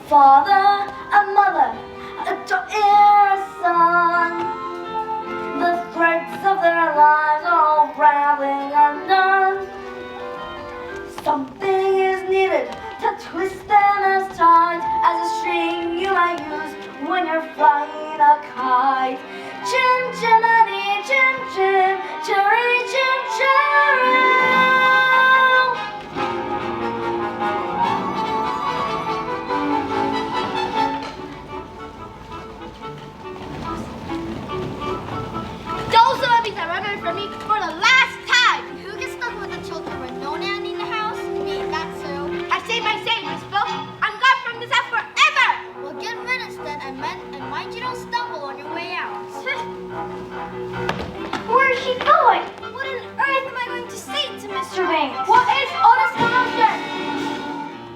father, a mother, a daughter, a son. The threads of their lives are all raveling undone. Something is needed to twist them as tight as a string you might use when you're flying a kite. Chim chimney, chim chim, cherry chim cherry. Those are the that are for me for the last time. Who gets stuck with the children with no nanny in the house? Me, that's who. I say my say, Miss Bill. I'm gone from this house forever. Well, get riddance then, and mind you don't stumble on your way out. Where is she going? What on earth am I going to say to Mr. Banks? What is all this commotion?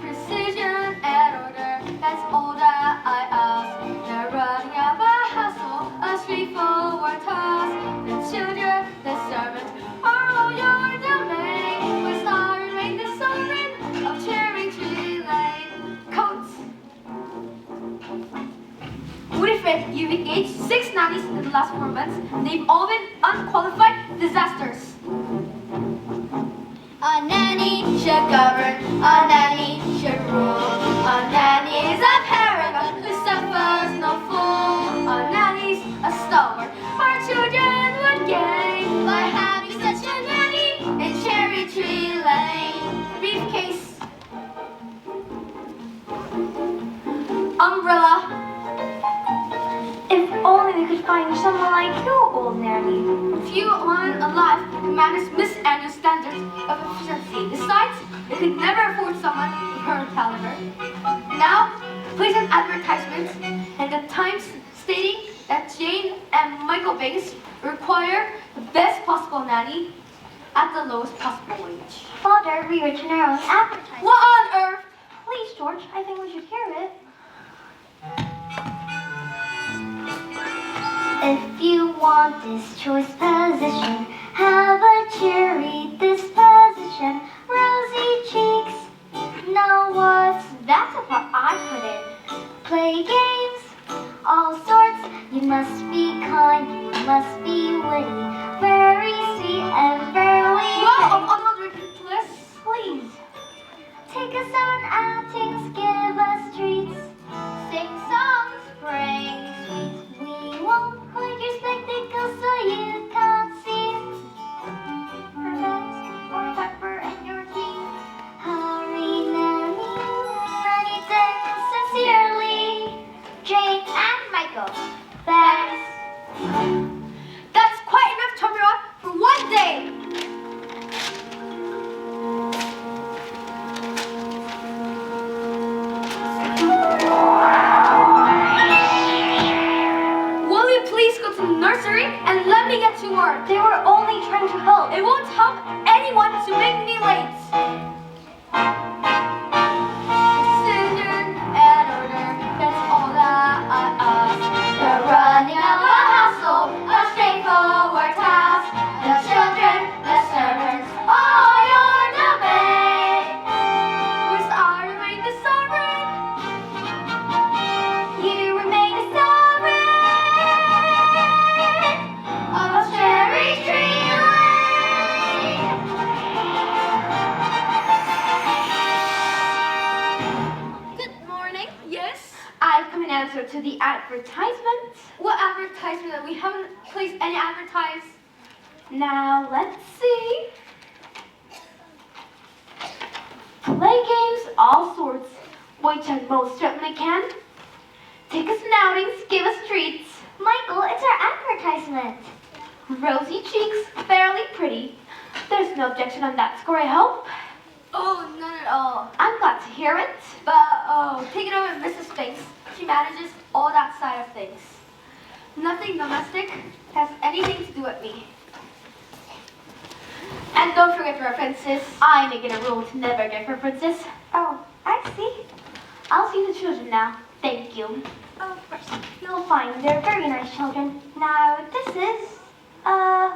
Precision and order, that's all that I ask. They're running up a hustle, a straightforward task. The children, the servants, are all your domain. We're starring the sovereign of Cherry Tree Lane. Coats. What if you've engaged 6 nannies in the last 4 months, and they've all been unqualified disasters? A nanny should govern, a nanny should rule. A nanny is a paragon who suffers no fool. A nanny's a stalwart, our children would gain By having such a nanny in Cherry Tree Lane. briefcase, umbrella. If only we could find someone like you, old nanny. Few women alive can manage Miss Annu's standards of efficiency. Besides, they could never afford someone of her caliber. Now, place an advertisement in the Times stating that Jane and Michael Banks require the best possible nanny at the lowest possible wage. Father, we written our own advertisement. What on earth? Please, George, I think we should hear it. If you want this choice position, have a cheery disposition, rosy cheeks. Now what's that's a part I put in. Play games, all sorts. You must be kind, you must be witty, very sweet and very Well, I'm not ridiculous. Please, take us on outings, give us treats, sing songs, bring sweets. We won't hide your spectacles so you can't see perfect or pepper in your tea. Hurry, nanny, nanny, thanks sincerely, Jane and Michael. Thanks. That's quite enough, Tamara, for one day. Will you please go to the nursery and let me get to work? They were only trying to help. It won't help anyone to make me late. Precision and order, that's all that I ask. The running of a household, a straightforward task. The children, the servants, all your domain. Whose I remain the sovereign. You remain a sovereign Of Cherry Tree Lane. Good morning. Yes? I've come in answer to the advertisement. What advertisement? We haven't placed any advertise. Now let's see. Play games, all sorts, which I most certainly can. Take us on outings, give us treats. Michael, it's our advertisement. Rosy cheeks, fairly pretty. There's no objection on that score, I hope. Oh, none at all. I'm glad to hear it. But, take it over to Mrs. Banks. She manages all that side of things. Nothing domestic has anything to do with me. And don't forget references. I make it a rule to never give references. Oh, I see. I'll see the children now. Thank you. Oh, of course. You'll find they're very nice children. Now, this is,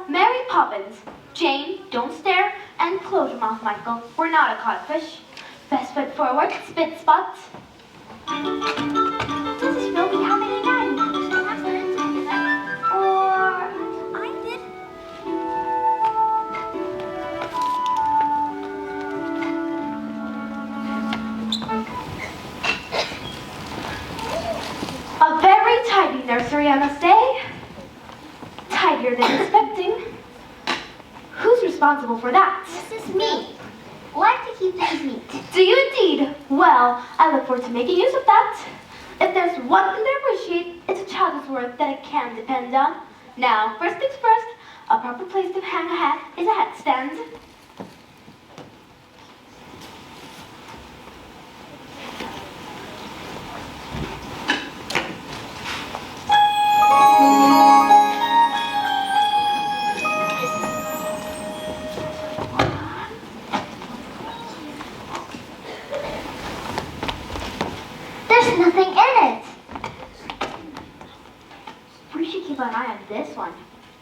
Mary Poppins. Jane, don't stare, and close your mouth, Michael. We're not a codfish. Best foot forward, spit spot. Mrs. Roby, how many nannies? Or I did. A very tidy nursery, I must say. Tidier than expecting. Who's responsible for that? This is me. Like to keep things neat. Do you indeed? Well, I look forward to making use of that. If there's one thing I appreciate, it's a child's worth that I can depend on. Now, first things first, a proper place to hang a hat is a hat stand. There's nothing in it. We should keep an eye on this one.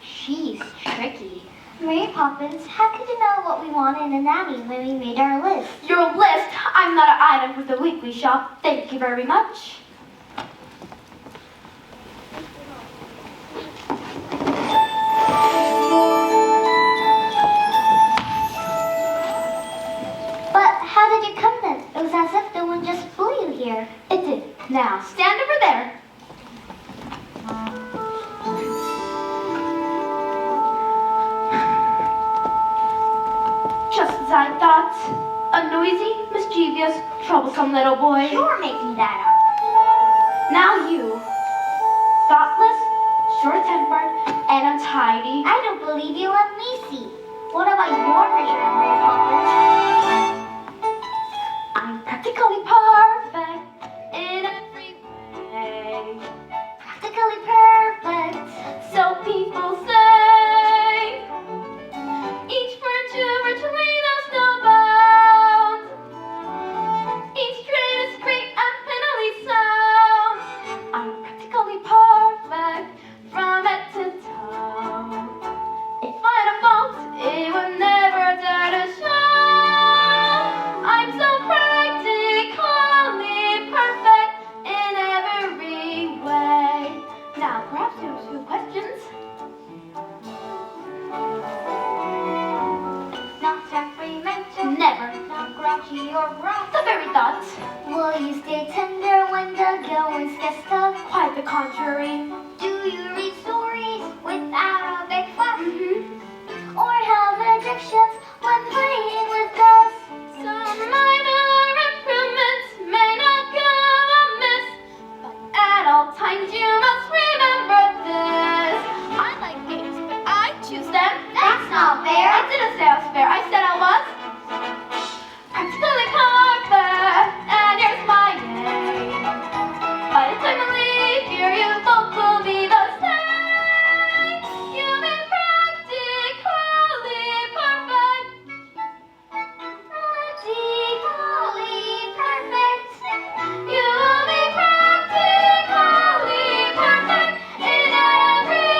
She's tricky. Mary Poppins, how could you know what we wanted in a nanny when we made our list? Your list? I'm not an item for the weekly shop. Thank you very much. But how did you come then? It was as if the wind just blew you here. It did. Now, stand over there. Just as I thought. A noisy, mischievous, troublesome little boy. You're making that up. Now you. Thoughtless, short-tempered, and untidy. I don't believe you. Let me see. What about your picture of Mary Poppins? I'm practically perfect in every way. Practically perfect. So people say. Each virtue knows no bounds. Each trait is great and finally sound. I'm practically perfect from head to toe. If I had a fault, it would never dare to show. I'm so practically perfect in every way. Now, perhaps you have a few questions. Not temperamental. Never. Not grouchy or rough. The very thought. Will you stay tender when the goings gets tough? Quite the contrary. Do you read stories without a big fuss? Mm-hmm. Or have addictions when playing with dust? Some minor improvements may not go amiss, but at all times you must remember this. I like games, but I choose them. That's not fair. I didn't say I was fair. I said I was practically perfect, and here's my name. By the time I leave here, you both will be the same. You'll be practically perfect. Practically perfect. You will be practically perfect in every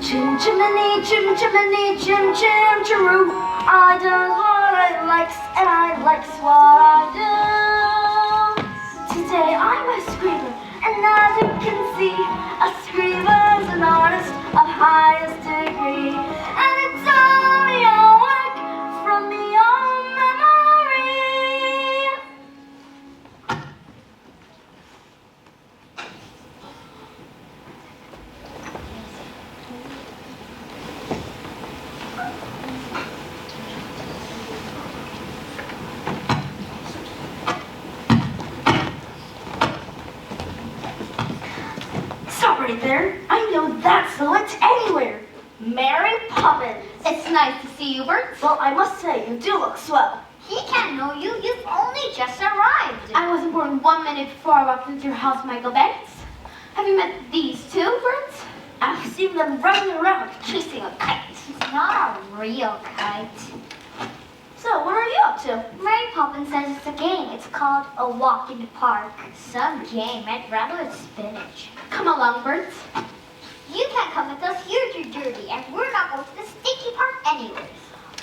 Chim chimney, chim chimney, chim chim chiroo. I does what I likes and I likes what I do. Today I'm a screamer, and as you can see, a screamer's an artist of highest degree. And it's only a work from beyond memory. Stop right there. I know that silhouette anywhere. Mary Poppins. It's nice to see you, Bert. Well, I must say, you do look swell. He can't know you. You've only just arrived. I wasn't born 1 minute before I walked into your house, Michael Bates. Have you met these two, Bert? I've seen them running around chasing a kite. It's not a real kite. So, what are you up to? Mary Poppins says it's a game. It's called a walk in the park. Some game. I'd rather it's spinach. Come along, Bert. You can't come with us. You're too dirty, and we're not going to the stinky park anyways.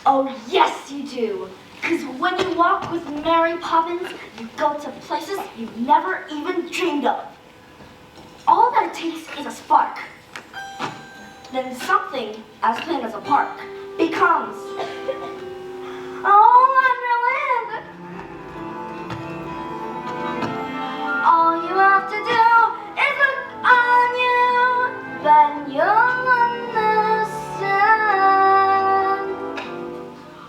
Oh, yes, you do. Because when you walk with Mary Poppins, you go to places you've never even dreamed of. All that it takes is a spark. Then something as plain as a park becomes Wonderland. All you have to do is look on you, then you'll understand.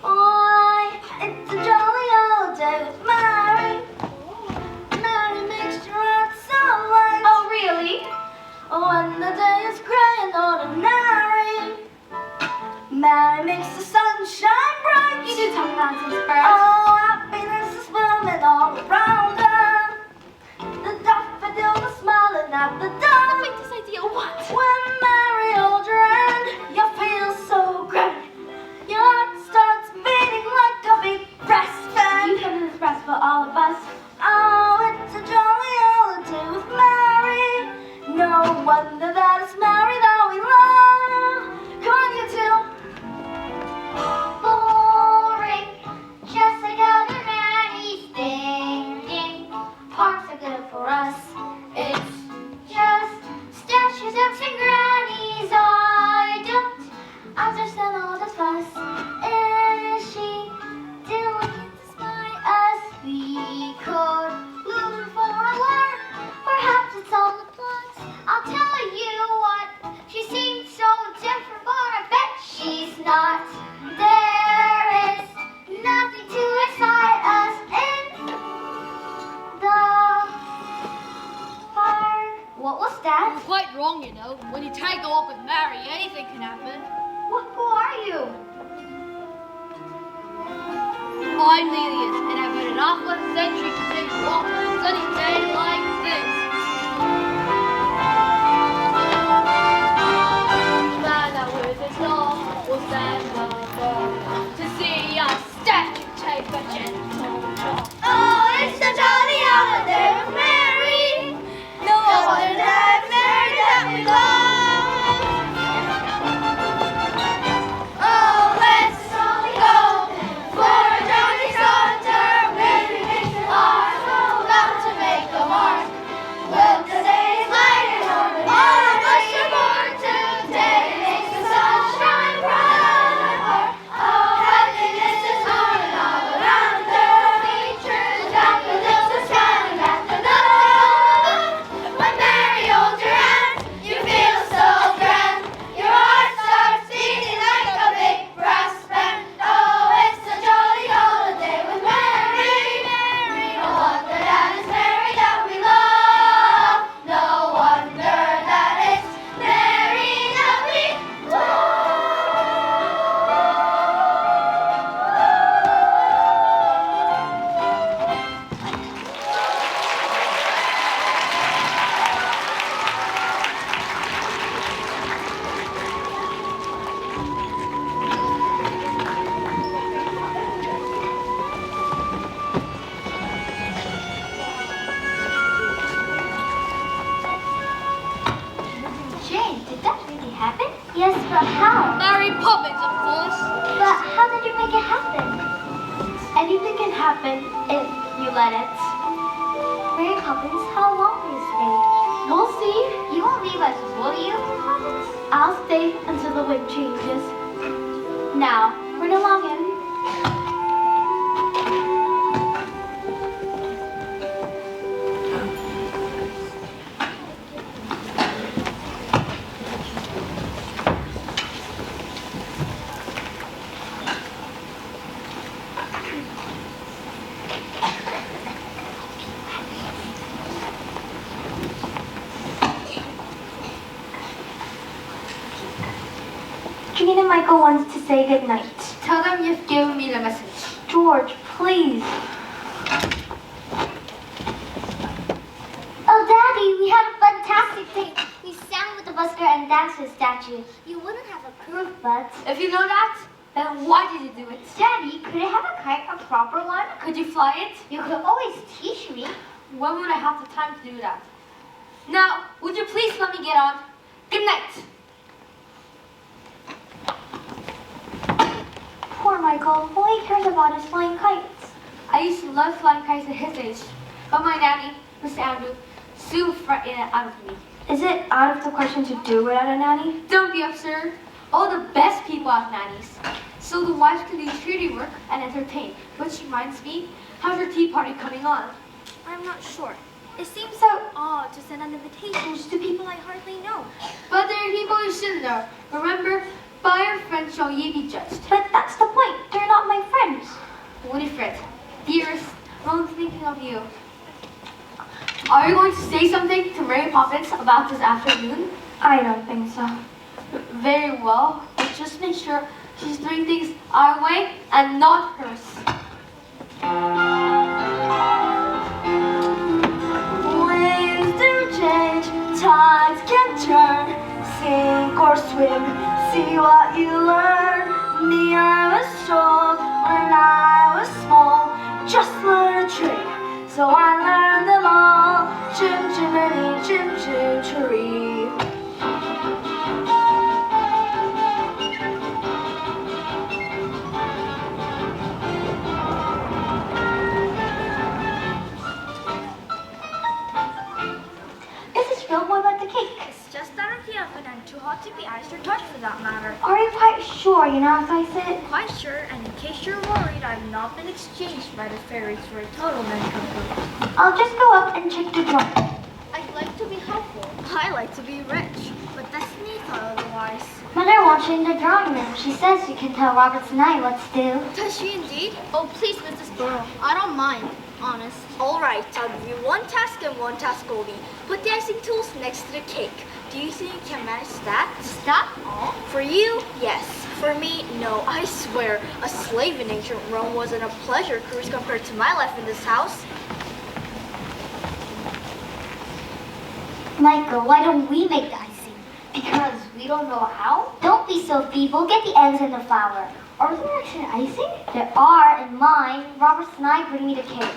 Why, it's a jolly old day with Mary. Mary makes your heart so light. Oh, really? When the day is gray and ordinary, Mary makes the sun shine bright. You do talk nonsense, Bert. Oh, happiness is swimming all around her. The daffodils are smiling at the dawn. Wait, this idea, what? When Mary holds your hand, you feel so grand. Your heart starts beating like a big brass band. You come to this brass for all of us. Oh, it's a jolly holiday with Mary. No wonder that it's Mary that we love. Come on, you two. Boring, just like other nannies thinking. Parks are good for us. It's just statues of some grannies. I don't understand all this fuss. Is she doing it to spy us? We could lose her for a while. Perhaps it's all a plot. I'll tell you what, she seems so different, but I bet she's not. There is nothing to excite us in the park. What was that? You're quite wrong, you know. When you take a walk with Mary, anything can happen. Who are you? I'm the idiot, and I've been an half a century to take a walk on a sunny day like this. Man that with his law will stand above to see a statue take a gentle walk. Oh, it's the jolly holiday with Mary. No wonder that Mary that we love. Oh, let's go for a jolly Saunter. Maybe makes it hard, not to make a mark. Well, today's light and order. All of us are born today. Makes the sunshine bright. Oh, happiness is going all around her. Features, daffodils are smiling at the dawn. When Mary holds your hand, you feel so grand. Your heart starts beating like a big brass band. Oh, it's a jolly holiday with Mary. No wonder that it's Mary that we love. No wonder that it's Mary that we love. Jane, did that really happen? Yes, but how? Mary Poppins, of course. But how did you make it happen? Anything can happen if you let it. Mary Poppins, how long will you stay? We'll see. You won't leave us, will you? I'll stay until the wind changes. Now, run along in. Janine and Michael wants to say goodnight. Tell them you've given me the message. George, please. Oh, Daddy, we had a fantastic day. We sang with the busker and danced with the statue. You wouldn't have approved, but... If you know that, then why did you do it? Daddy, could I have a kite, a proper one? Could you fly it? You could always teach me. When would I have the time to do that? Now, would you please let me get on? Good night. Poor Michael. All he cares about is flying kites. I used to love flying kites at his age, but my nanny, Mr. Andrew, soon frightened it out of me. Is it out of the question to do without a nanny? Don't be absurd. All the best people have nannies. So the wives can do charity work and entertain. Which reminds me, how's your tea party coming on? I'm not sure. It seems so odd to send out invitations to people I hardly know. But there are people you shouldn't know. Remember, by your friends shall ye be judged. But that's the point. They're not my friends. Winifred, dearest, I'm thinking of you. Are you going to say something to Mary Poppins about this afternoon? I don't think so. Very well, but just make sure she's doing things our way and not hers. Winds do change, tides can turn, sink or swim, see what you learn. Me, I was told when I was small, just learn a trick, so I learned them all. Jim, Jiminy, Jim, Jim, Tree. What about the cake? It's just out of the oven and too hot to be iced or touched for that matter. Are you quite sure you're not ice it? Quite sure, and in case you're worried, I've not been exchanged by the fairies for a total man-comfort. I'll just go up and check the drawer. I'd like to be helpful. I like to be rich, but Destiny thought otherwise. Mother wants you in the drawing room. She says you can tell Robert and I what to do. Does she indeed? Oh, please, Mrs. Burrow. I don't mind. Honest. All right, I'll give you one task and one task only. Put the icing tools next to the cake. Do you think you can manage that? Is that all? For you, yes. For me, no. I swear, a slave in ancient Rome wasn't a pleasure cruise compared to my life in this house. Michael, why don't we make the icing? Because we don't know how? Don't be so feeble. Get the eggs and the flour. Are there actually icing? There are, and mine. Robert and I bring me the cake.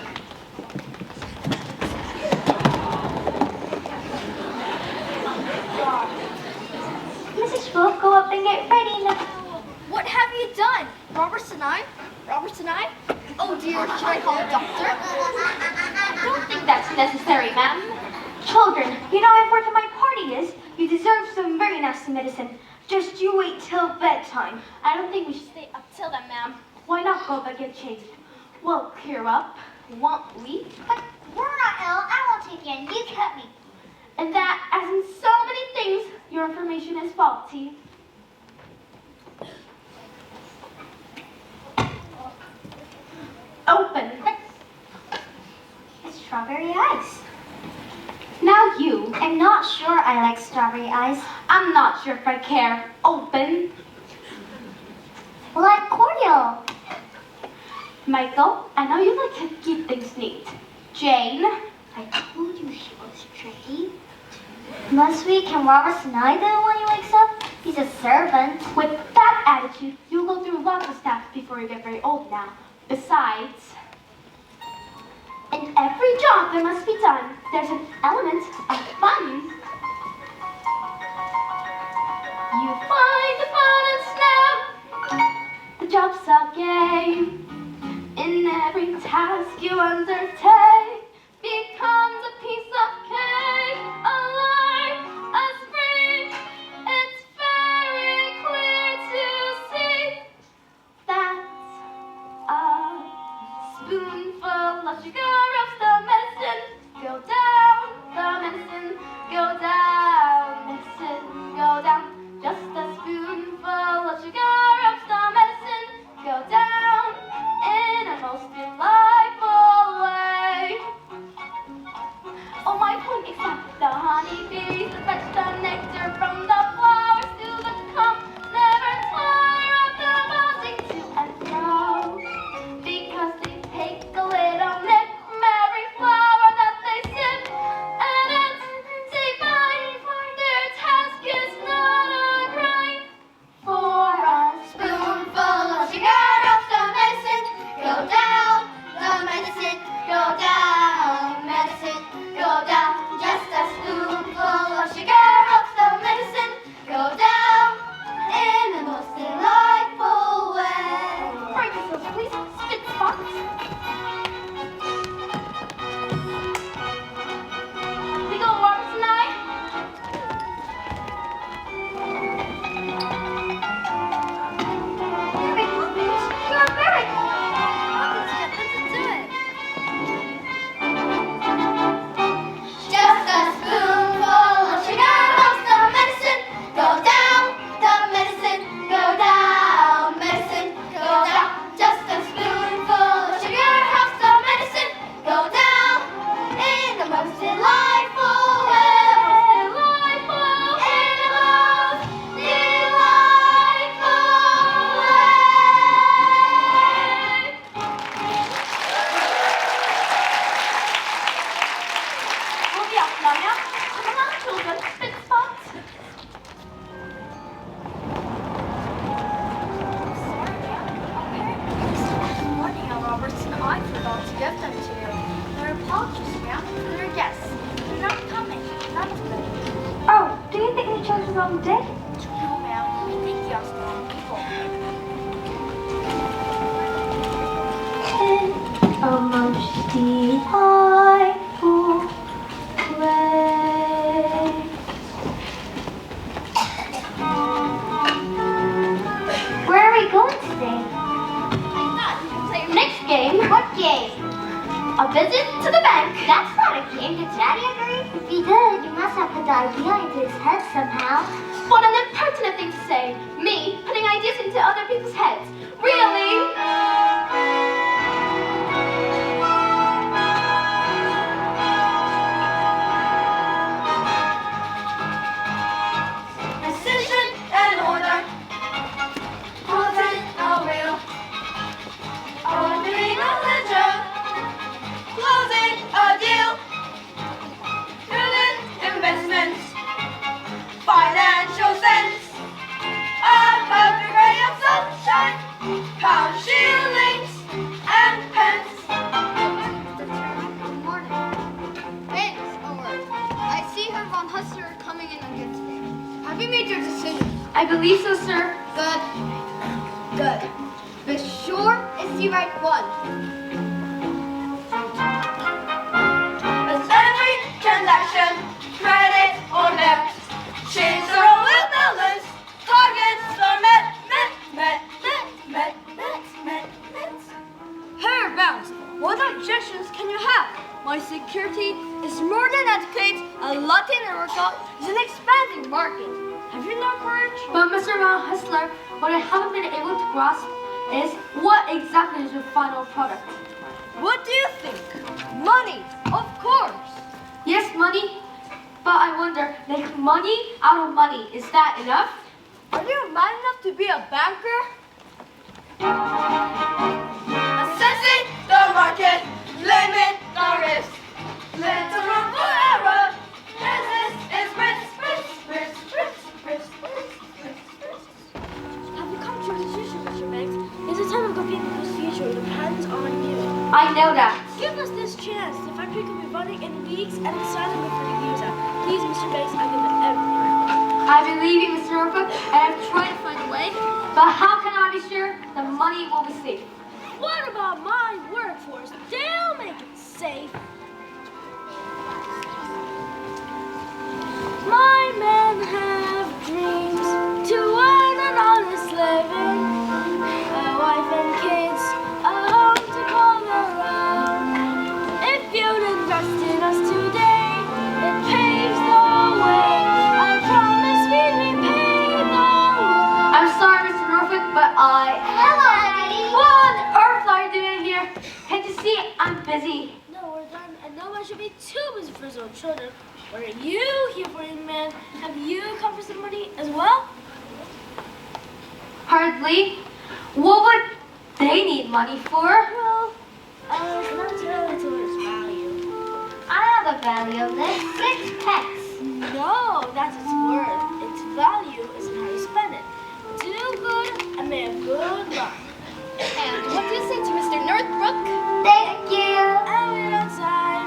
Mrs. Wolf, go up and get ready now. What have you done? Robert and I? Oh dear, should I call a doctor? I don't think that's necessary, ma'am. Children, you know how important my party is. You deserve some very nasty medicine. Just you wait till bedtime. I don't think we should stay up till then, ma'am. Why not go up and get changed? Well, clear up, won't we? But we're not ill. I won't take you in. You cut me. And that, as in so many things, your information is faulty. Open. It's strawberry ice. Now you. I'm not sure I like strawberry ice. I'm not sure if I care. Open. Like cordial. Michael, I know you like to keep things neat. Jane. I told you she was tricky. Must we? Can Robert and I do it when he wakes up? He's a servant. With that attitude, you'll go through lots of steps before you get very old now. Besides, in every job that must be done, there's an element of fun. You find the fun and snap. The job's a game. In every task you undertake becomes a piece of cake, alive, a spring. It's very clear to see that's a spoonful of sugar of the medicine. Go down, the medicine, go long day? No, ma'am. We think you are strong people. A most delightful place. Where are we going today? Next game. What game? A visit to the bank. That's not a game. Did Daddy agree? If he did, you must have put the idea into his head somehow. What an impertinent thing to say. Me putting ideas into other people's heads. Really? Precision and order. Closing a wheel. Opening a ledger. Closing a deal. Prudent investments. Financial sense. A perfect ray of sunshine. Pound shillings and pence. Good morning. Thanks, Howard. I see Herr von Hustler coming in on good today. Have you made your decision? I believe so, sir. Good. Good. Be sure it's the right one. A standard transaction, credit or debt. Chains are well balanced. Targets are met. Herr Bounce, what objections can you have? My security is more than adequate. Latin America is an expanding market. Have you no courage? But Mr. Von Hustler, what I haven't been able to grasp is what exactly is your final product? What do you think? Money, of course. Yes, money. But I wonder, make money out of money. Is that enough? Are you man enough to be a banker? Assessing the market, limit the risk. Little room for error. Business is risk. Have you come to a decision, Mr. Banks? It's a time of competing procedure. It depends on you. I know that. Give us this chance. The factory could be running in weeks and excited before the years out. Please, Mr. Banks, I give it everything. I believe you, Mr. Norfolk, and I've tried to find a way. But how can I be sure the money will be safe? What about my workforce? They'll make it safe. My men have dreams to earn an honest living, a wife and kids, a home to call their own. If you'd invest in us today, it paves the way. I promise we'd repay the loan. I'm sorry, Mr. Norfolk, but Hello, Daddy. What on earth are you doing here? Can't you see I'm busy? No, we're done, and no one should be too busy for his own children. What are you here for, young man? Have you come for some money as well? Hardly. What would they need money for? Well, it's not really to its value. I have a value of this. 6 pence. No, that's its worth. Its value is in how you spend it. Do good and may have good luck. And what do you say to Mr. Northbrook? Thank you. And we're outside.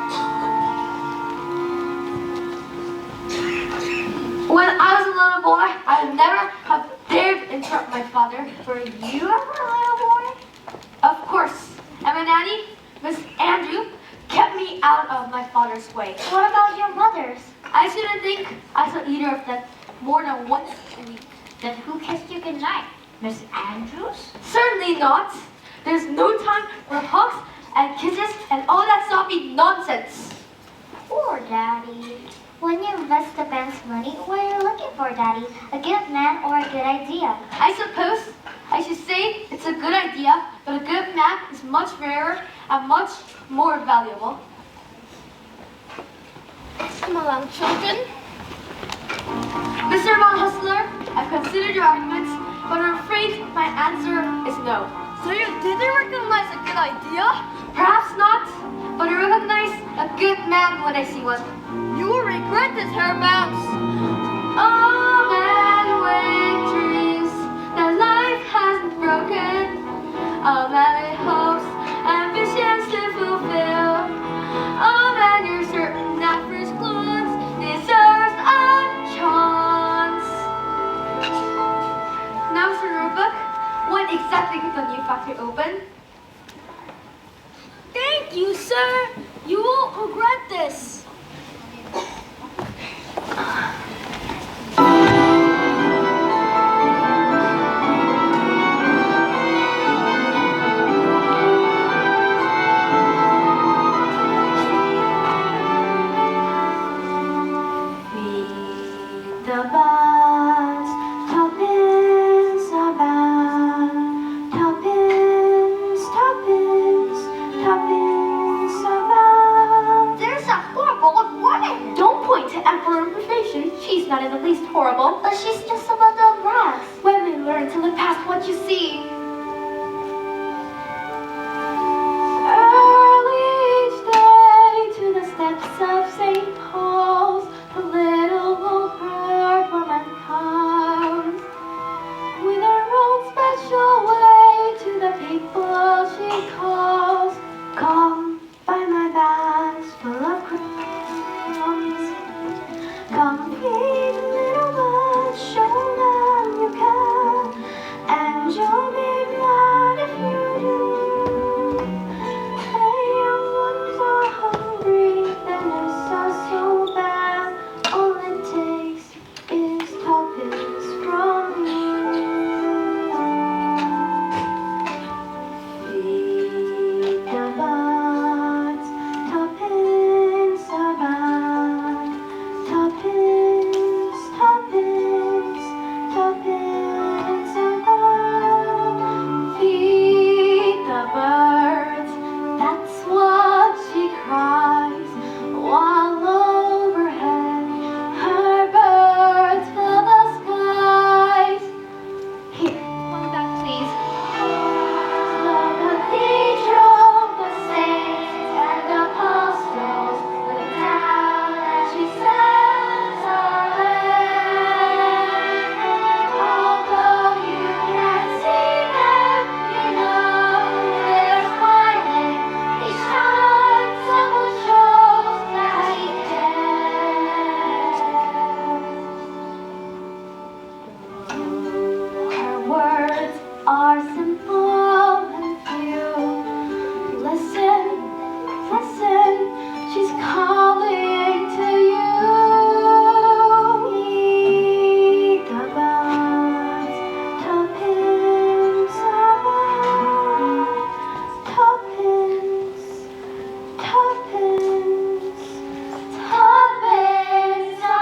When I was a little boy, I would never have dared interrupt my father. Were you ever a little boy? Of course. And my nanny, Miss Andrew, kept me out of my father's way. What about your mothers? I shouldn't think I saw either of them more than once a week. Then who kissed you goodnight? Miss Andrews? Certainly not. There's no time for hugs and kisses and all that soppy nonsense. Poor Daddy. When you invest the bank's money, what are you looking for, Daddy? A good man or a good idea? I suppose I should say it's a good idea, but a good man is much rarer and much more valuable. Come along, children. Mr. Von Hustler, I've considered your arguments, but I'm afraid my answer is no. So you didn't recognize a good idea? Perhaps not, but I recognize a good man when I see one. You will regret this, Herr Bounce. Oh, man with dreams that life hasn't broken. Oh, man with hopes, ambitions to fulfill. Oh, man, you're certain that first glance deserves a chance. exactly when the new factory opened. Thank you, sir. You won't regret this. The birds, Poppins about, Poppins, Poppins, Poppins about. There's a horrible woman. Don't point to Emperor Imperfection. She's not in the least horrible. But she's just a bundle of rags. When we learn to look past what you see. Early each day to the steps of St. Paul's, the little old bird woman comes with her own special way to the people she calls. Come buy my bags full of crumbs. Come feed the little ones, show them you can, and you'll be glad if you do. The young ones are hungry, their nurse are so bad. All it takes is tuppence from you. Feed the birds, tuppence about, tuppence, tuppence, tuppence about. Feed the birds, that's what she cries, while overhead her birds fill the skies. Here, One back, please. the cathedral, the saints and apostles look down as she says amen. Although you can't see them, you know they're smiling. Each time someone shows that he cares. Her words are simple and few. Listen, listen, she's calling to you. Eat the birds, tuppence about, tuppence, tuppence, tuppence about.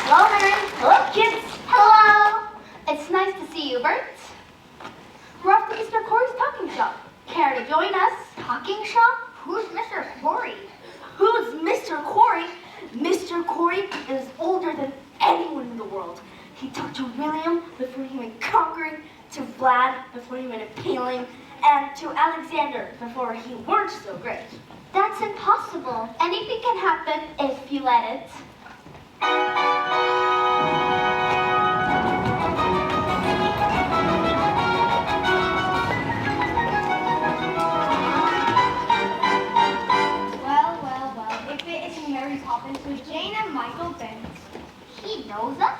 Hello, Mary. Hello, kids. Hello. It's nice to see you, Bert. We're off to Mr. Corey's talking shop. Care to join us? Talking shop? Who's Mr. Corey? Who's Mr. Corey? Mr. Corey is older than anyone in the world. He talked to William before he went conquering, to Vlad before he went impaling, and to Alexander before he weren't so great. That's impossible. Anything can happen if you let it. Well. If it isn't Mary Poppins with Jane and Michael Bent. He knows us?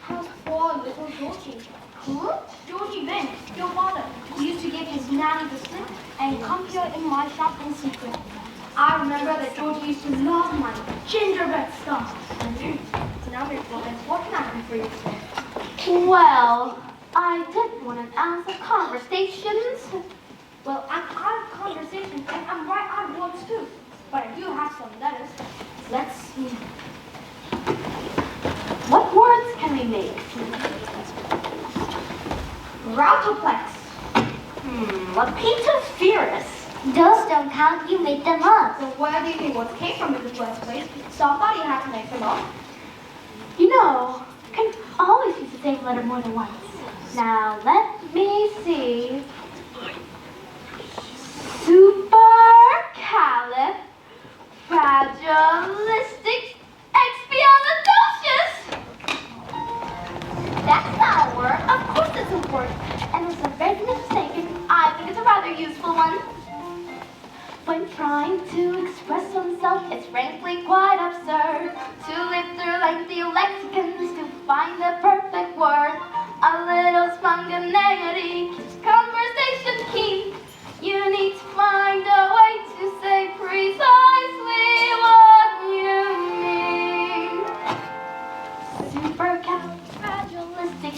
How's poor little Georgie? Who? Georgie Bent, your father, who used to give his nanny the slip and come here in my shop in secret. I remember that Georgie used to love my gingerbread stuff. Now, Miss Poppins, what can I do for you today? Well, I did want to answer conversations. Well, I'm out of conversation and I'm right out of words too. But I do have some letters. Let's see. What words can we make? Routoplex. Lepidopterus. Those don't count. You made them up. So where do you think words came from in the first place? Somebody had to make them up. You know, you can always use the same letter more than once. Now, let me see. Supercalifragilistic expialidocious. That's not a word. Of course it's a word. And as a regular mistaken, I think it's a rather useful one. spontaneity keeps conversation keen. You need to find a way to say precisely what you mean. Supercalifragilistic,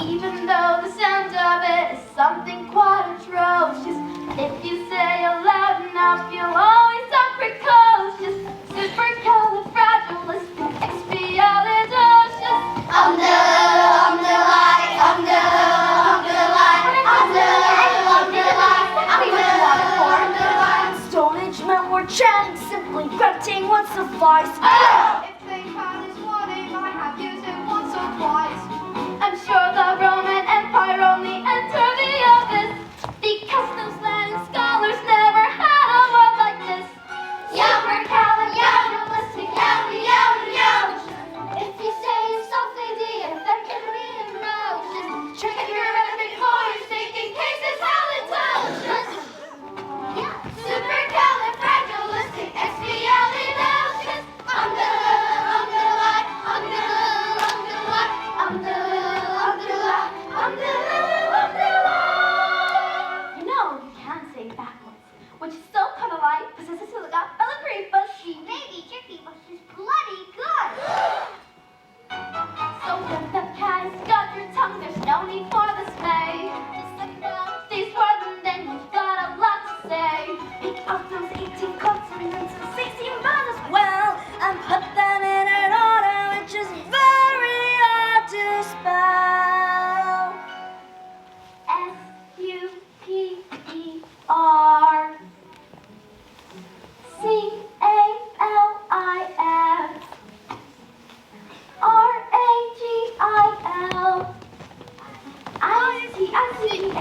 even though the sound of it is something quite atrocious. If you say it loud enough, you'll always sound precocious. Supercalifragilistic, expialidocious. Stone Age men were chanting, simply grunting would suffice. If they had this one, they might have used it once or twice. I'm sure the Roman Empire only entered the office because those Latin scholars never had a word like this. Supercalifragilistic, If you say something, the effect can be atrocious. Check your record before you're taking cases halitosis. Supercalifragilistic, expialidocious. You know, you can say it backwards, which is still kind of like possesses a agree, but She may be tricky, but she's bloody good. so when the cat has got your tongue, there's no need for dismay. Just look down these words and then you've got a lot to say. Pick up those 18 consonants and 16 vowels as well, and put them in an order which is very hard to spell.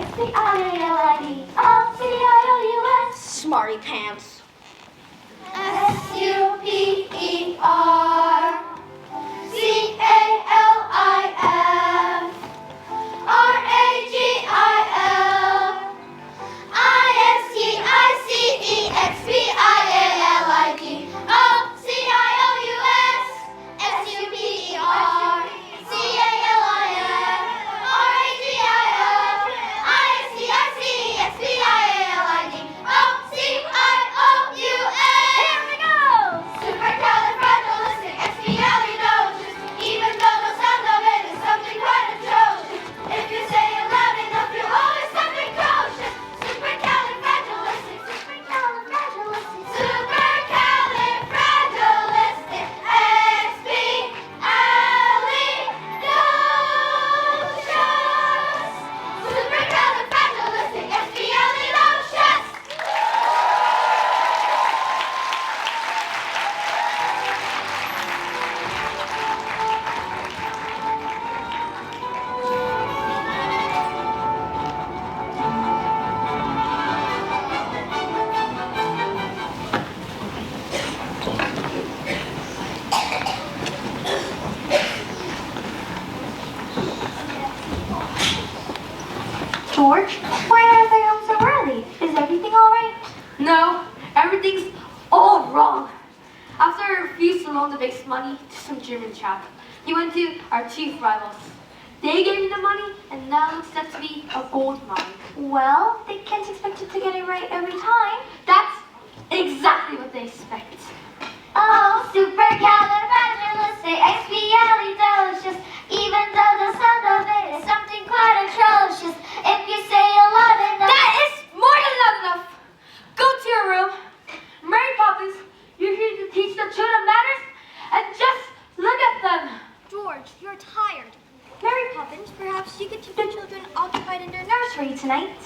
Supercalifragilistic, Smarty pants. Even though the sound of it is something quite atrocious. If you say it loud enough, you'll always sound precocious. Supercalifragilistic, expialidocious. George, why are they home so early? Is everything all right? No, everything's all wrong. After I refused to loan the base money to some German chap, he went to our chief rivals. They gave me the money, and now it looks set to be a gold mine. Well, they can't expect you to get it right every time. That's exactly what they expect. Oh, supercalifragilistic, expialidocious. Even though the sound of it is something quite atrocious. If you say it loud enough. That is more than loud enough. Go to your room. Mary Poppins, you're here to teach the children manners, and just look at them. George, you're tired. Mary Poppins, perhaps you could keep the children occupied in their nursery tonight.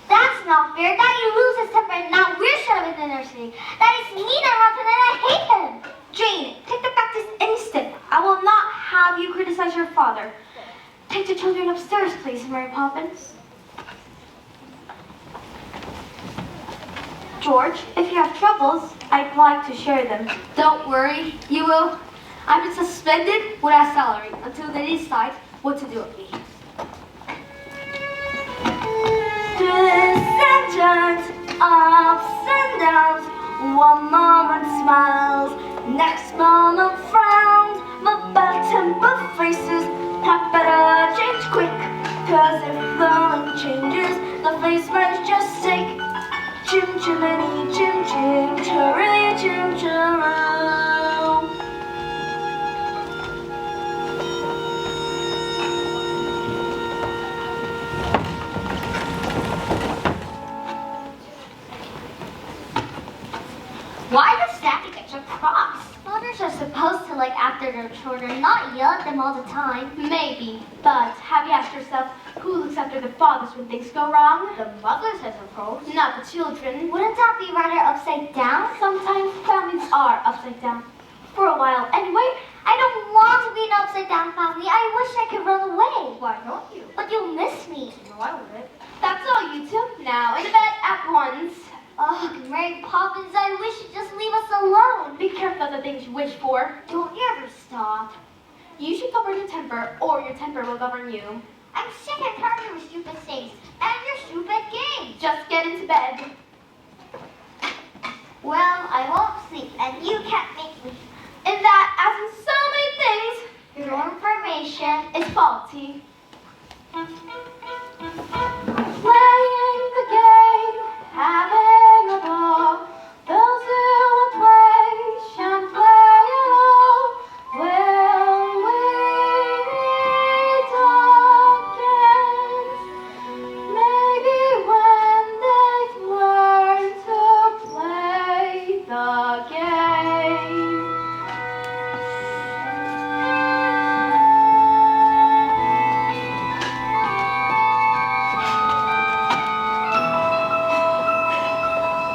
That's not fair. Daddy loses temper and now we're shut up in the nursery. Daddy's mean and rough and I hate him. Jane, take the back this instant. I will not have you criticize your father. Take the children upstairs, please, Mary Poppins. George, if you have troubles, I'd like to share them. Don't worry, you will. I've been suspended without salary until they decide what to do with me. Twists and turns, ups and downs. One moment smiles, next moment frowns. But bad tempered faces happen face majestic. Chim chimney, chim chim, chirily chim chiroo. Why does Daddy get so cross? Mothers are supposed to look after their children, not yell at them all the time. Maybe, but have you asked yourself who looks after the fathers when things go wrong? The mothers, I suppose. Not the children. Wouldn't that be rather upside down? Sometimes families are upside down. For a while, anyway. I don't want to be an upside down family. I wish I could run away. Why don't you? But you'll miss me. No, I wouldn't. That's all, you two. Now, into bed at once. Ugh, Mary Poppins, I wish you'd just leave us alone. Be careful of the things you wish for. Don't you ever stop. You should govern your temper, or your temper will govern you. I'm sick and tired of your stupid things and your stupid games. Just get into bed. Well, I won't sleep, and you can't make me. In that, as in so many things, Your information is faulty. Playing the game, having a ball. Those who will play shan't play at all. Will we meet again? Maybe when they've learned to play the game.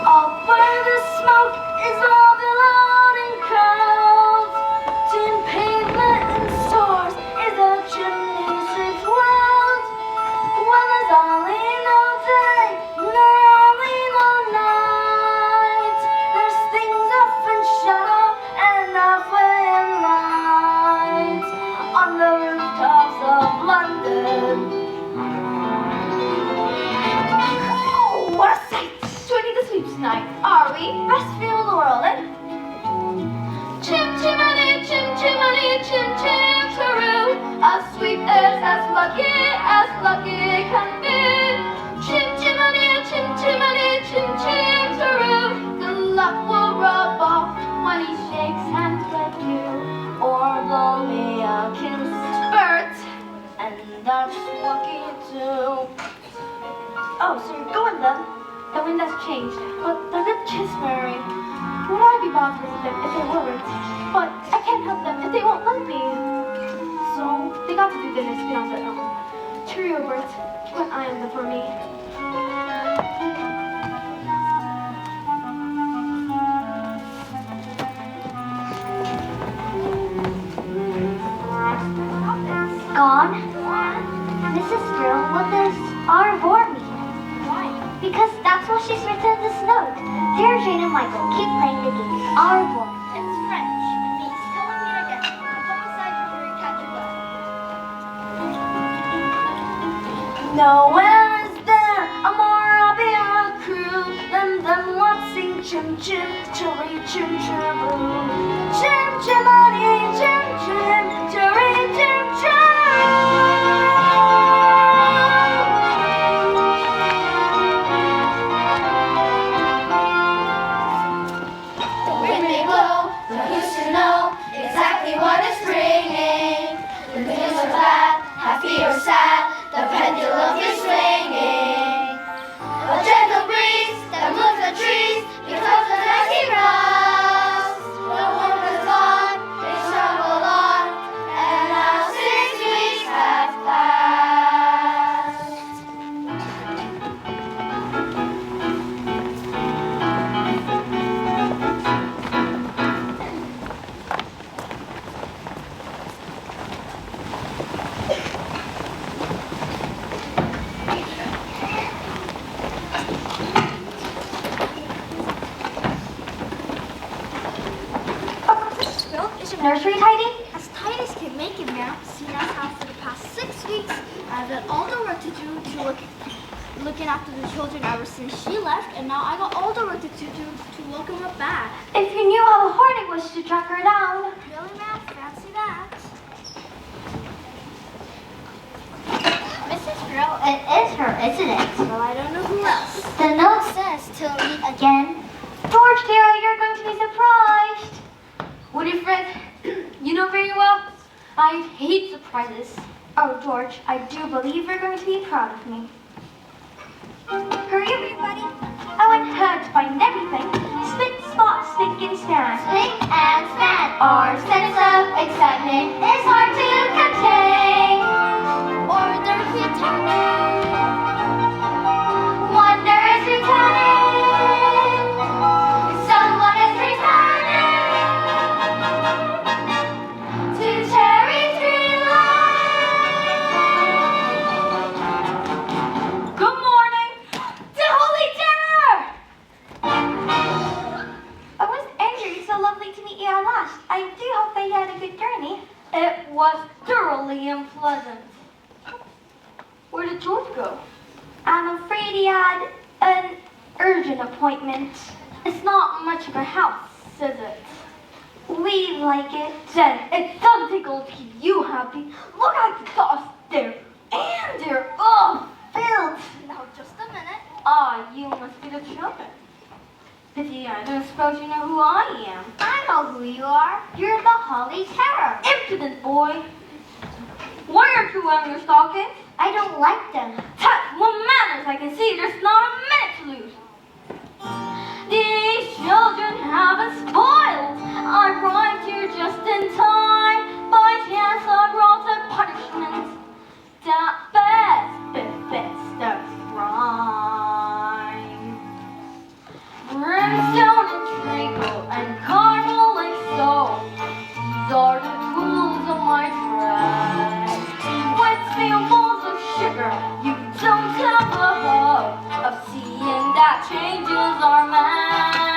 All where the smoke is all the loading crowds. Tin pavement and stores is a chimney sweep's world. When there's only no day, nor only no night. There's things off in shadow and halfway in light. On the rooftops of London. Oh, what a sight! Do we need to sleep tonight? Are we? Best view of the world, eh? Chim chimney, chim chimney, chim chim chiroo. A sweep is as lucky can be. Chim chimney, chim chimney, chim chim chiroo. Good luck will rub off when he shakes hands with you. Or blow me a kiss, Bert! and that's lucky too. Oh, so you're going then? The wind has changed. But the good kiss, Mary. Would I be bothered with them if they weren't? But I can't help them if they won't let me. So they got to do dinner to be on their own. Cheerio, Bert. Keep an eye on them for me. gone. Mrs. Drill, what does our board mean? Why? Because that's what she's written in this note. Dear Jane and Michael, keep playing the game. Our board. It's French. It means come and meet again. Come aside for your Cathedral. Nowhere is there a more happier crew than them what sing chim chim chirry chim chiroo. Chim chimney chim chim chirry chim chiroo. The wind may blow, but who's to know exactly what it's bringing? The news are bad, happy or sad, the pendulum is swinging. A gentle breeze that moves the trees because the dusty rust. The warmth is gone, they struggle on, and now 6 weeks have passed. Bill, is your nursery tidy? As tight as can make it, ma'am. Seen us how for the past 6 weeks I've had all the work to do to looking after the children ever since she left, and now I got all the work to do to welcome her back. If you knew how hard it was to track her down. Really, ma'am? Fancy that. Mrs. Grill, It is her, isn't it? Well, I don't know who else. The note Says till meet again. again. George, dear, you're going to be surprised. Winifred, you know very well, I hate surprises. Oh, George, I do believe you're going to be proud of me. Hurry, everybody. I went home to find everything. Spit, spot, spick, and span. Spick and span. Our sense of excitement is hard to contain. Order returning. Wonder is returning. Someone is returning to Cherry Tree Lane. Good morning. To Holy Terror! Oh, Miss Andrew, so lovely to meet you at last. I do hope that you had a good journey. It was thoroughly unpleasant. Where did George go? I'm afraid he had an urgent appointment. It's not much of a house, is it? We like it. Then it doesn't take all to keep you happy. Look at the dust there. And there. Oh, filth. Now, just a minute. Ah, you must be the children. Pity, I don't suppose you know who I am. I know who you are. You're the Holy Terror. Impudent boy. Why aren't you wearing your stockings? I don't like them. Tut, what manners! I can see there's not a minute to lose. These children have been spoiled. I arrived here just in time. By chance I brought a punishment that best befits the crime. Brimstone and treacle and caramel and soap. These are the tools of my trade. With spoonfuls of sugar, you don't have a hope of seeing that changes are made.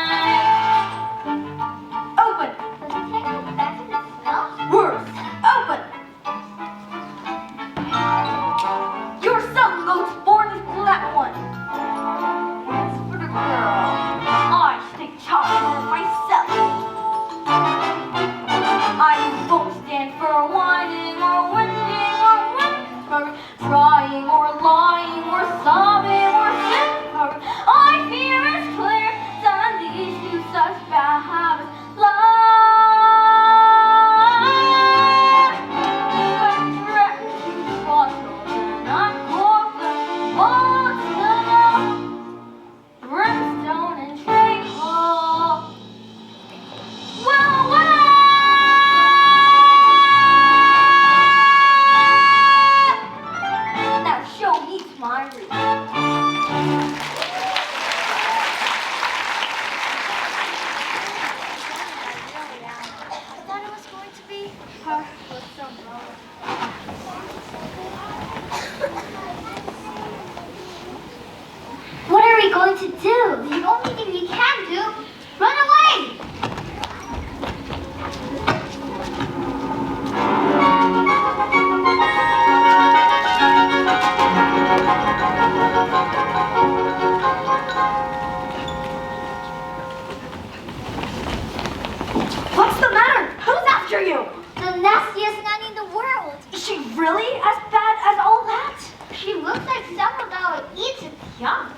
Open! Does it take you back to the smell? Worse! Open! Your son goes born as that one. As for the girl, I stick charge for myself. I won't stand for whining or whinging or whimpering, crying or lying or sobbing or simpering. I fear it's clear that these two such bad habits lie. When threatened to throttle, then I call them what's the brimstone and treacle. Well, now show me my root. I thought it was going to be her with some rose. What are we going to do? The only thing we can do, run away! What's the matter? Who's after you? The nastiest nanny in the world. Is she really as bad as all that? She looks like someone that would eat its young.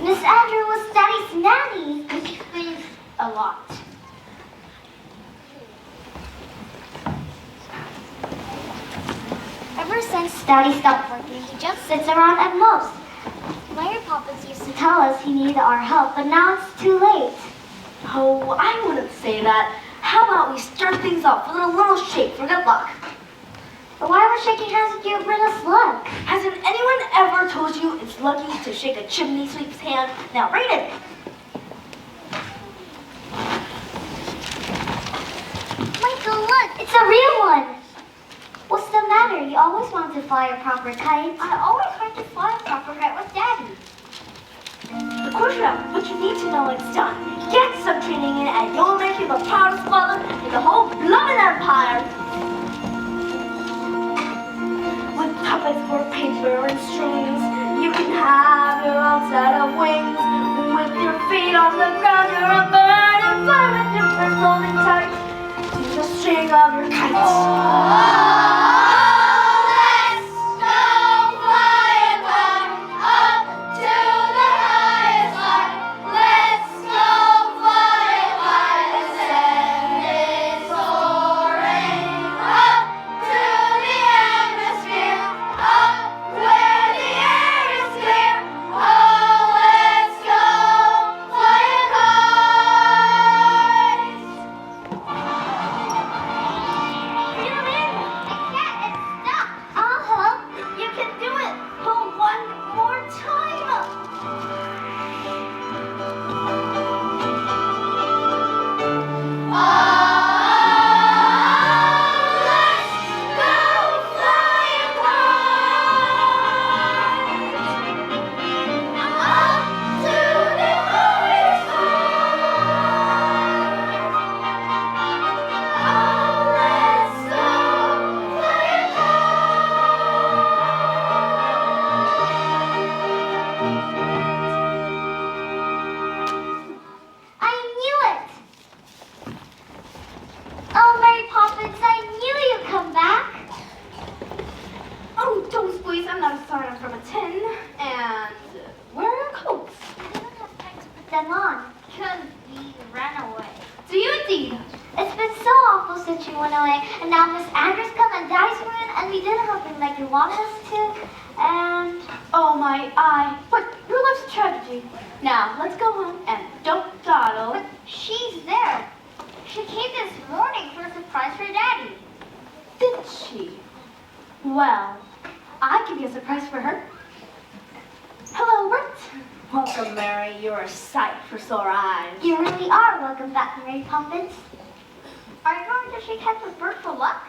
Miss Andrew was Daddy's nanny. Which explains a lot. Ever since Daddy stopped working, he just sits around at most. Mary Poppins used to Tell us he needed our help, but now it's too late. Oh, I wouldn't say that. How about we start things off with a little shake for good luck? But why would shaking hands with you bring us luck? Hasn't anyone ever told you it's lucky to shake a chimney sweep's hand? Now read it. Michael, look, it's a real one. What's the matter? You always wanted to fly a proper kite. I always wanted to fly a proper kite with Daddy. Of course you have, but you need to know it's done. Get some training in and you'll make you the proudest father in the whole blooming empire. With puppets for paper and strings, you can have your own set of wings. With your feet on the ground, you're a bird and fly with your breath holding tight to the string of your kites. Them on, because we ran away. Do you indeed? It's been so awful since you went away, and now Miss Andrews come and Daddy's ruined, and we didn't help him like you wanted us to, and... Oh my eye, but your life's a tragedy. Now, let's go home and don't dawdle. But she's there. She came this morning for a surprise for Daddy. Did she? Well, I can be a surprise for her. Hello, Bert. Welcome, Mary. You're a sight for sore eyes. You really are. Welcome back, Mary Poppins. Are you going to shake hands with Bert for luck?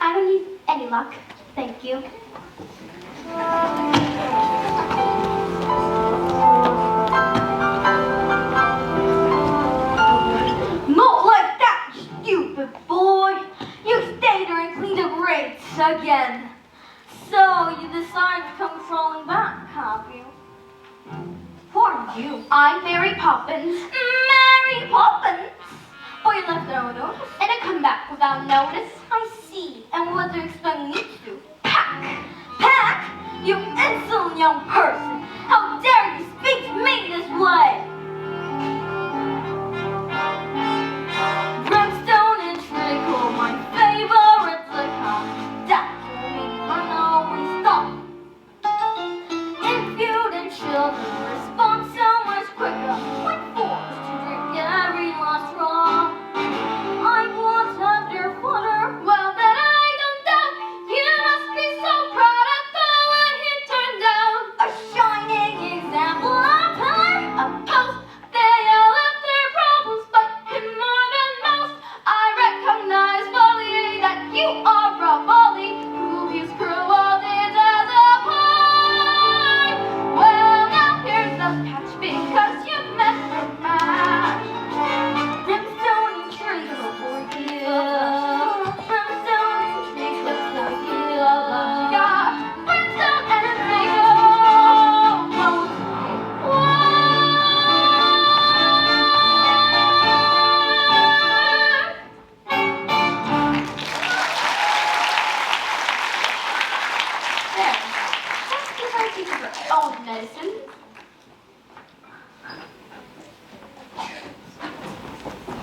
I don't need any luck. Thank you. Not like that, stupid boy. You stayed there and cleaned up rates again. So you decided to come crawling back, have you? Who are you? I'm Mary Poppins. Mary Poppins? Oh, you left no notice and I come back without notice. I see. And what do you expect me to do? Pack! Pack? You insolent young person! How dare you speak to me this way? Brimstone and treacle, my favorite liquor. That's me, I always thought. Impudent children respond so much quicker when forced to drink every last drop. I once had their flutter, well that I don't doubt. You must be so proud of the way he turned out. A shining example of time, a post. They all have their problems, but him more than most. I recognize fully that you are a bully who views cruelties as a pie. Well, now here's the catch because you've messed with match. Brimstone and treacle for you. Brimstone and treacle for you. Yeah. Brimstone and treacle. There. Let's give our teacher her own medicine.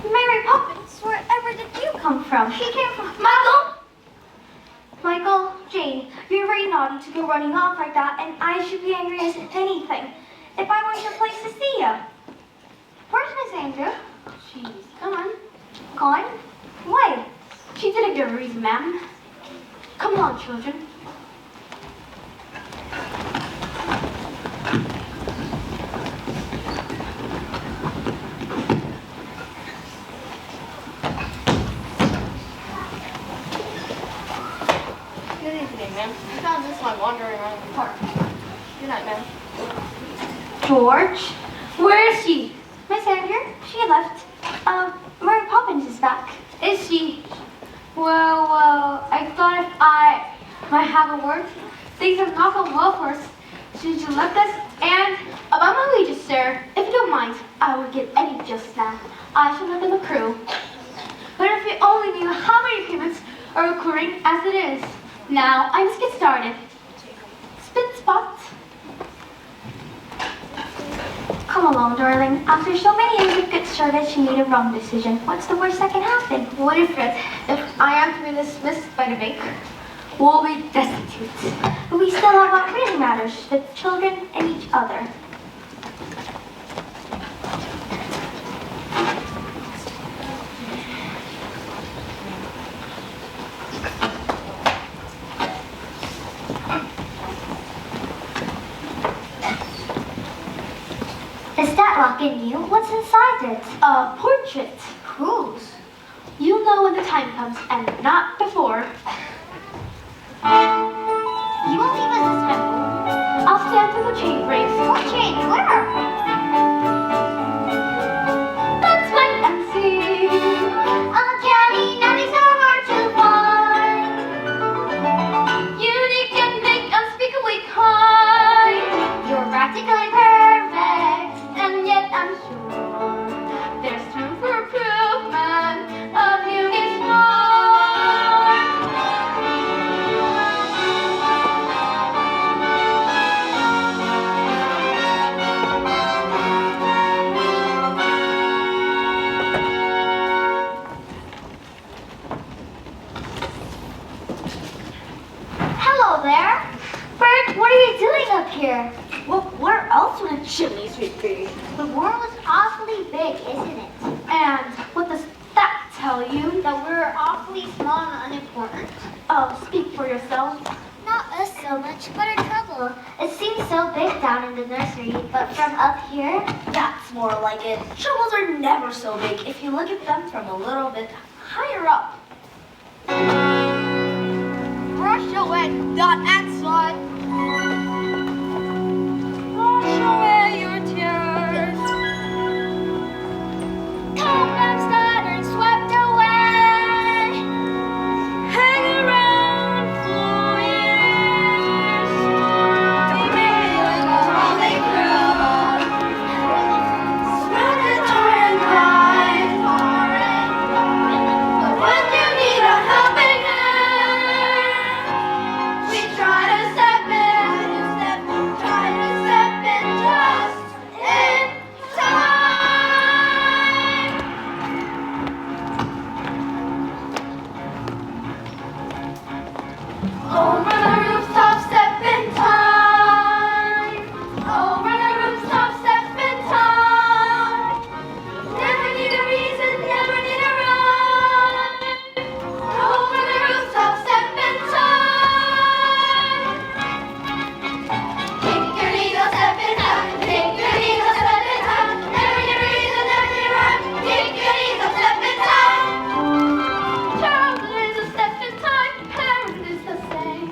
Mary Poppins, wherever did you come from? She came from Michael, Jane, you're very naughty to go running off like that, and I should be angry as anything if I went to a place to see you. Where's Miss Andrew? Jeez, come on. Gone? Why? She didn't give a reason, ma'am. Come on, children. Good evening, ma'am. I found this one wandering around the park. Good night, ma'am. George? Where is she? Miss Andrew? She left. Mary Poppins is back. Is she? Well, I thought if I might have a word. Things have not gone well for us since you left us. And about my wages, sir, if you don't mind, I would get any just now. I shall live in the crew. But if you only knew how recording as it is. Now, I must get started. Spin spot. Come along, darling. After so many years of good service, you made a wrong decision. What's the worst that can happen? What if I am to be dismissed by the bank? We'll be destitute. But we still have what really matters, the children and each other. Is that locket new? What's inside it? A portrait. Whose? You'll know when the time comes, and not before. You won't leave us this temple. I'll stand through the chain race. What chain? Where? That's my Nancy. Oh, Jenny, now these are hard to find. Unique and big, unspeakably kind. You're practically perfect. And yet I'm sure there's room for improvement. Of you is more. Hello there. Bert, what are you doing up here? Well, where else would a chimney sweep be? The world is awfully big, isn't it? And what does that tell you? That we're awfully small and unimportant. Oh, speak for yourself. Not us so much, but our trouble. It seems so big down in the nursery, but from up here, That's more like it. Troubles are never so big if you look at them from a little bit higher up. Brush away that answer. Wash away your tears. Cobwebs that are swept away. Hang around for years. Remailing all they through. Spread the joy and cry for it. But when you need a helping hand, we try to step in. Try to step in just in time. Over the rooftop, step in time. Over the rooftop, step in time. Never need a reason, never need a rhyme. Over the rooftop, step in time. Take your needle, step in time. Take your needle, step in time. Never need a reason, never need a rhyme. Take your needle, step in time. Child is a step in time. Parent is the same.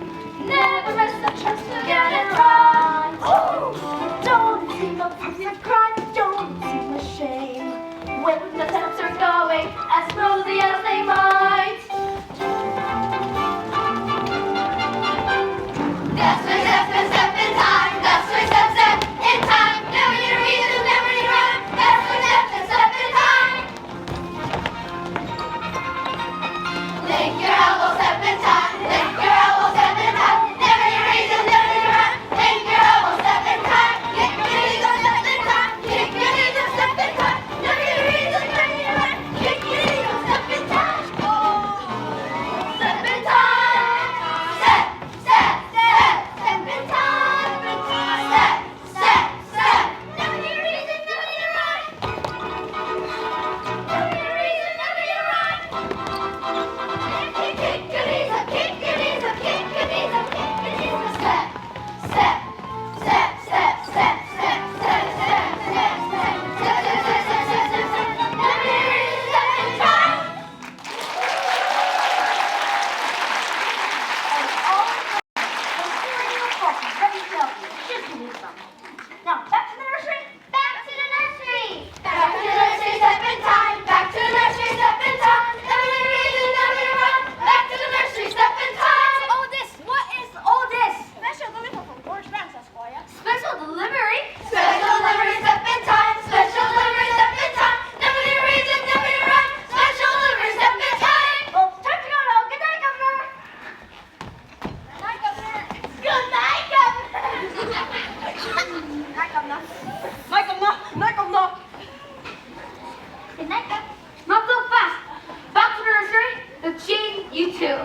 But Jane, you too.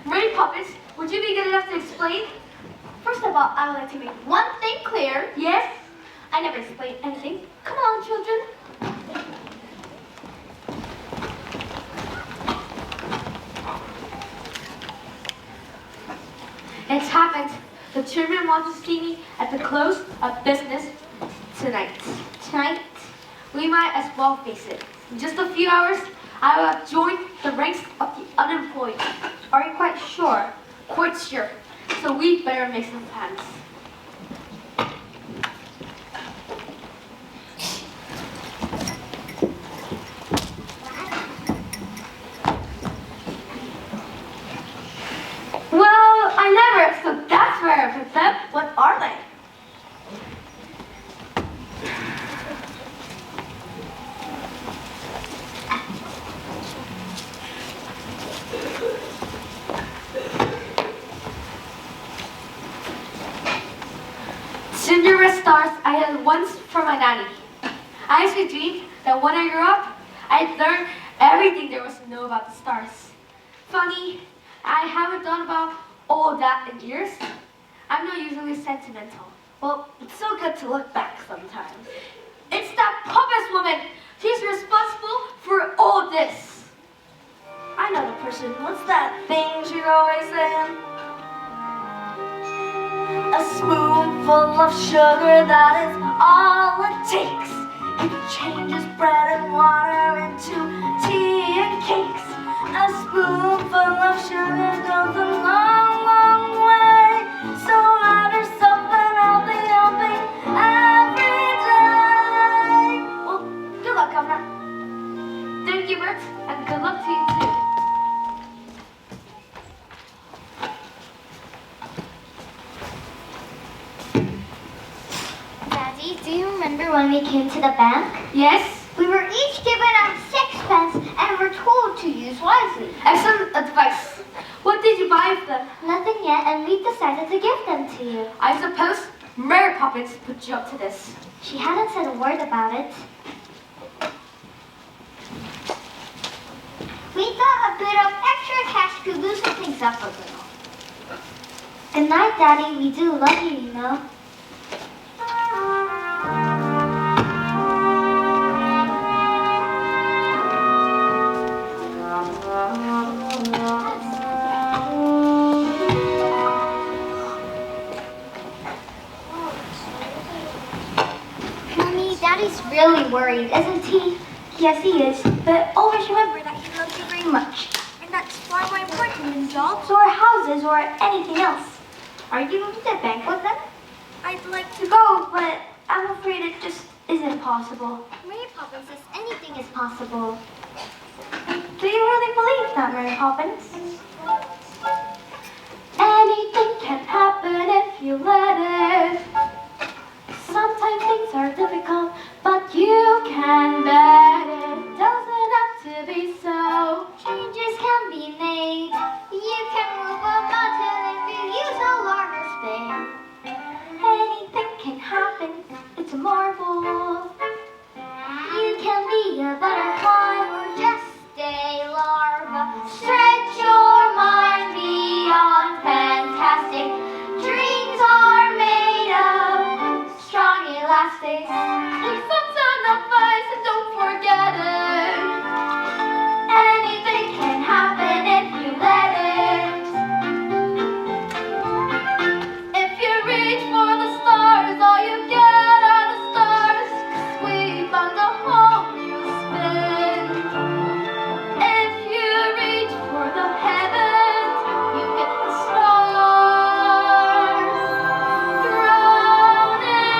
Mary Poppins, would you be good enough to explain? First of all, I would like to make one thing clear. Yes? I never explained anything. Come on, children. It's happened. The chairman wants to see me at the close of business tonight. Tonight, We might as well face it. In just a few hours, I will have joined the ranks of the unemployed. are you quite sure? Quite sure. So we better make some plans. Well, I never, so that's where I put them. What are they? Cinderella stars I had once from my nanny. I used to dream that when I grew up, I'd learn everything there was to know about the stars. Funny, I haven't thought about all that in years. I'm not usually sentimental. Well, it's so good to look back sometimes. It's that Poppins woman. She's responsible for all this. I know the person. What's that thing she's always saying? A spoonful of sugar, that is all it takes. It changes bread and water into tea and cakes. A spoonful of sugar goes a long, long way. So have yourself an helping every day. Well, good luck, Governor. Thank you, Bert, and good luck to you too. Daddy, do you remember when we came to the bank? Yes? We were each given a sixpence and were told to use wisely. Excellent advice. What did you buy for them? Nothing yet, and we decided to give them to you. I suppose Mary Poppins put you up to this. She hadn't said a word about it. We thought a bit of extra cash could loosen things up a little. Good night, Daddy. We do love you, you know. Mommy, Daddy's really worried, isn't he? Yes, he is. But always remember that he loves you very much. And that's far more important than jobs or houses or anything else. Are you going to the bank with them? I'd like to go, but I'm afraid it just isn't possible. Mary Poppins says anything is possible. Do you really believe that, Mary Poppins? Anything can happen if you let it. Sometimes things are difficult, but you can bet it doesn't have to be so. Changes can be made. You can move a mountain if you use a larger spade. Anything can happen, it's a marvel. You can be a butterfly or just a larva. Stretch your mind beyond fantastic. Dreams are made of strong elastics. If that's enough advice, and don't forget it. Anything can happen if you let it. If you reach for the stars, all you get are the stars. 'Cause we found a hole you spin. If you reach for the heavens, you get the stars thrown in.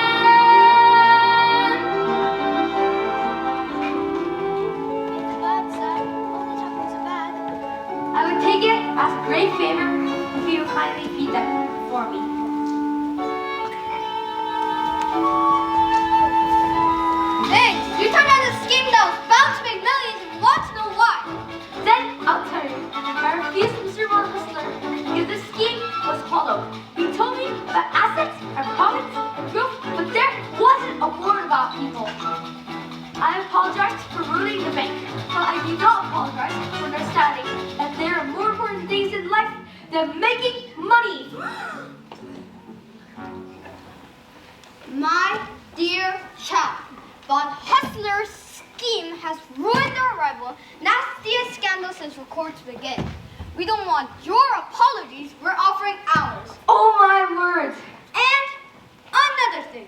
But, all the chocolates are bad. I would take it as a great favor if you would kindly feed them for me. Thanks! You turned out a scheme that was bound to make millions if you want to know why. Then I'll tell you. I refused Mr. Von Hustler because the scheme was hollow. He told me about assets and profits and growth, but there wasn't a word about people. I apologize for ruining the bank, but I do not apologize for understanding that than making money. My dear child, Von Hustler's scheme has ruined our rival. Nastiest scandal since records began. We don't want your apologies, we're offering ours. Oh my word. And another thing.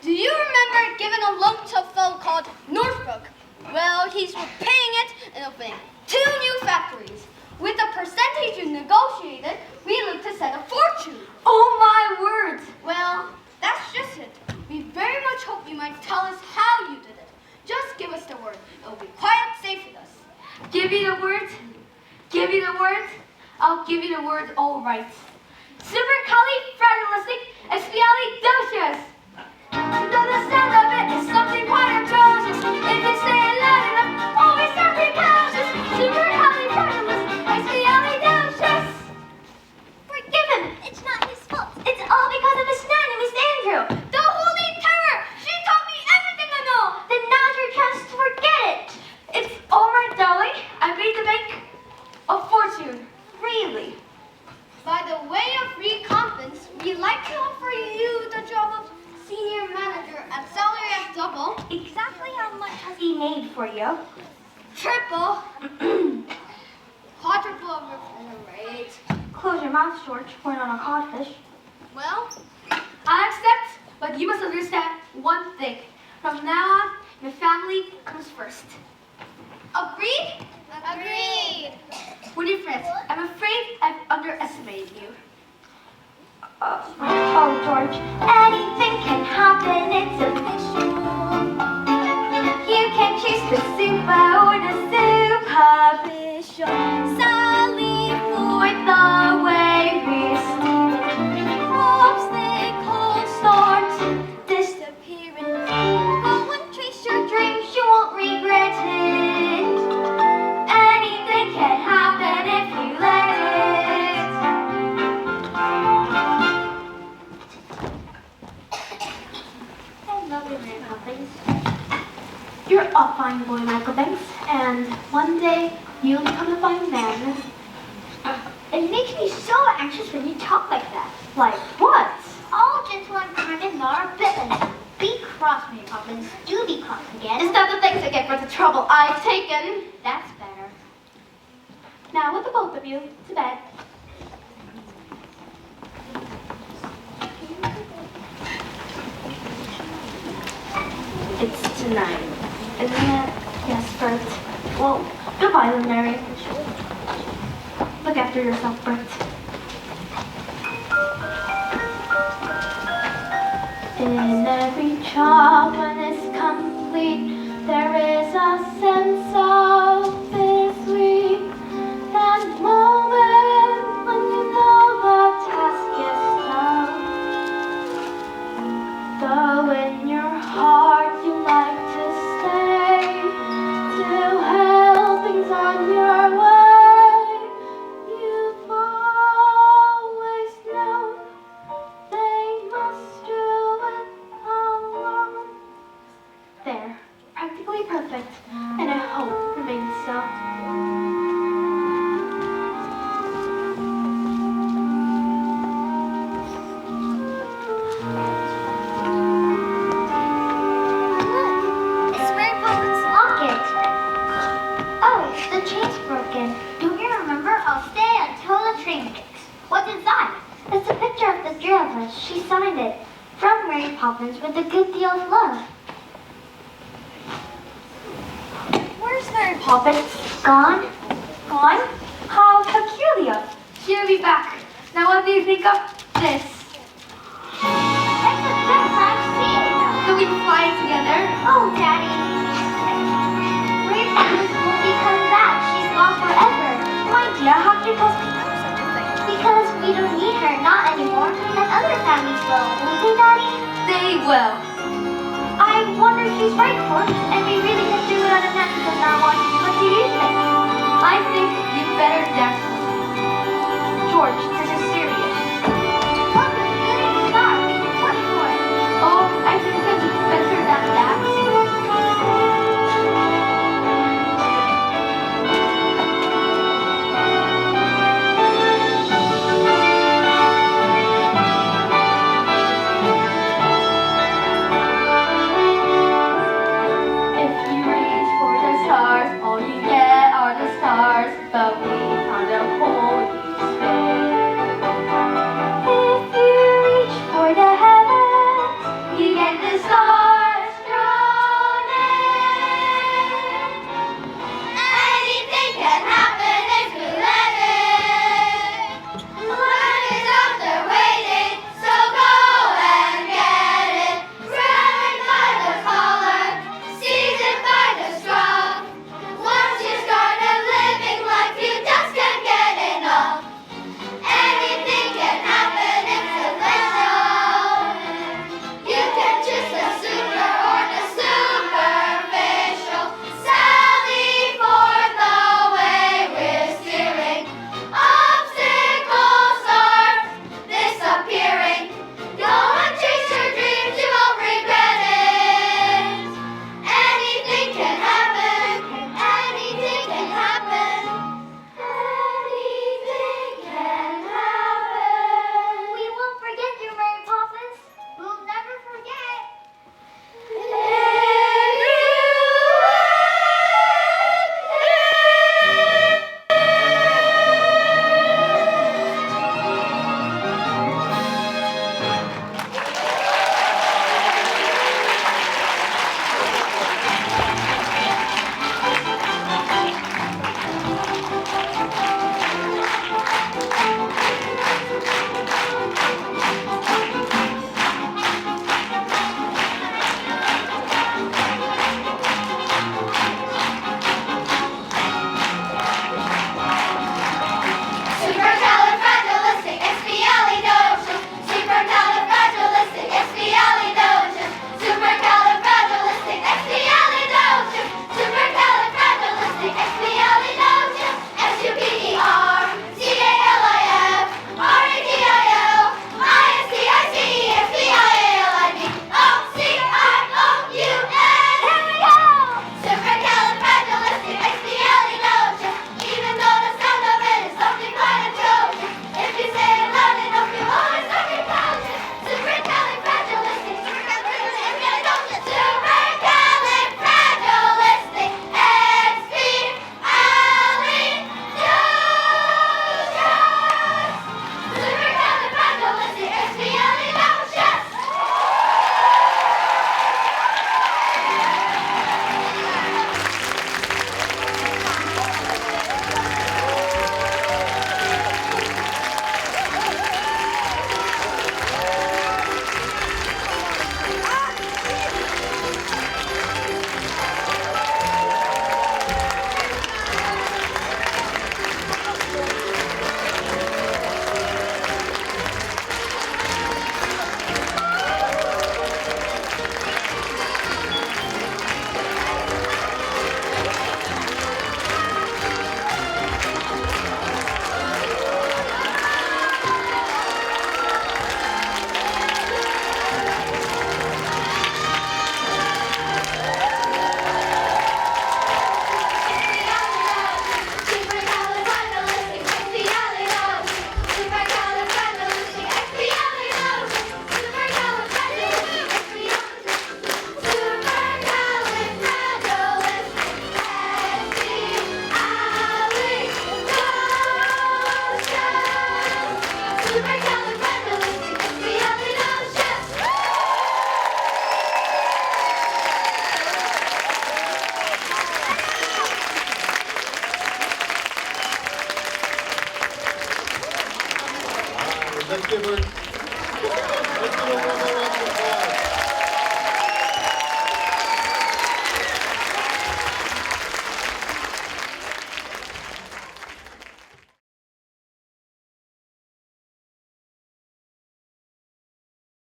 Do you remember giving a loan to a fellow called Northbrook? Well, he's repaying it and opening 2 new factories. With the percentage you negotiated, we look to set a fortune. Oh my word. Well, that's just it. We very much hope you might tell us how you did it. Just give us the word. It'll be quite safe with us. Give you the word? Give you the word? I'll give you the word all right. Supercalifragilistic expialidocious. The sound of it is something quite atrocious. If you say it loud enough, always sound precocious. Supercalifragilistic expialidocious. Forgive him. It's not his fault. It's all because of his nanny, Miss Andrew. The Holy Terror! She taught me everything I know! Then now's your chance to forget it. It's all right, darling. I made the bank a fortune. Really? By the way of recompense, we'd like to offer you the job of senior manager at salary at double. Exactly how much has he made for you? Triple. Quadruple of your rate. Close your mouth, George. We're not a codfish. Well, I accept, but you must understand one thing. From now on, my family comes first. agreed? Agreed. With your friends, I'm afraid I've underestimated you. Oh, George, anything can happen. It's official. You can choose the super or the superficial. Sally for the way we're steering. Hopes they cold start disappearing. Go and chase your dreams, you won't regret it. Anything can happen if you let it. I love you, Mary Poppins. You're a fine boy, Michael Banks, and one day you'll become a fine man. It makes me so anxious when you talk like that. Like what? All gentle and kind and not a bit of it. Be cross, Mary Poppins. Do be cross again. Is that the thanks I get for the trouble I've taken? That's better. Now, with the both of you, to bed. It's tonight, isn't it? Yes, Bert. Well, goodbye, then, Mary. Look after yourself, Bert. In every job, when it's complete, there is a sense of bittersweet. That moment when you know the task is done. Though in your heart you like to stay to help things on your way. You've always known they must do it alone. There, practically perfect, and I hope remains so. It's Mary Poppins' locket. Oh, the chain's broken. Don't you remember? I'll stay until the train kicks. What's inside? It's a picture of the three of us. She signed it. From Mary Poppins with a good deal of love. Where's Mary Poppins? Gone? Gone? How peculiar. She'll be back. Now what do you think of this? That's the best I've seen. Do we fly together? Oh, Daddy. Mary Poppins won't be coming back. She's gone forever. My dear, how can you possibly know such a thing? Because we don't need her, not anymore. And other families will, won't they, Daddy? They will. I wonder if she's right, George. And we really can do it on a nanny from now on. What do you think? I think you better dance. George, this is serious. Look, we're getting started. What for? Oh, I think that's better than that. the whole East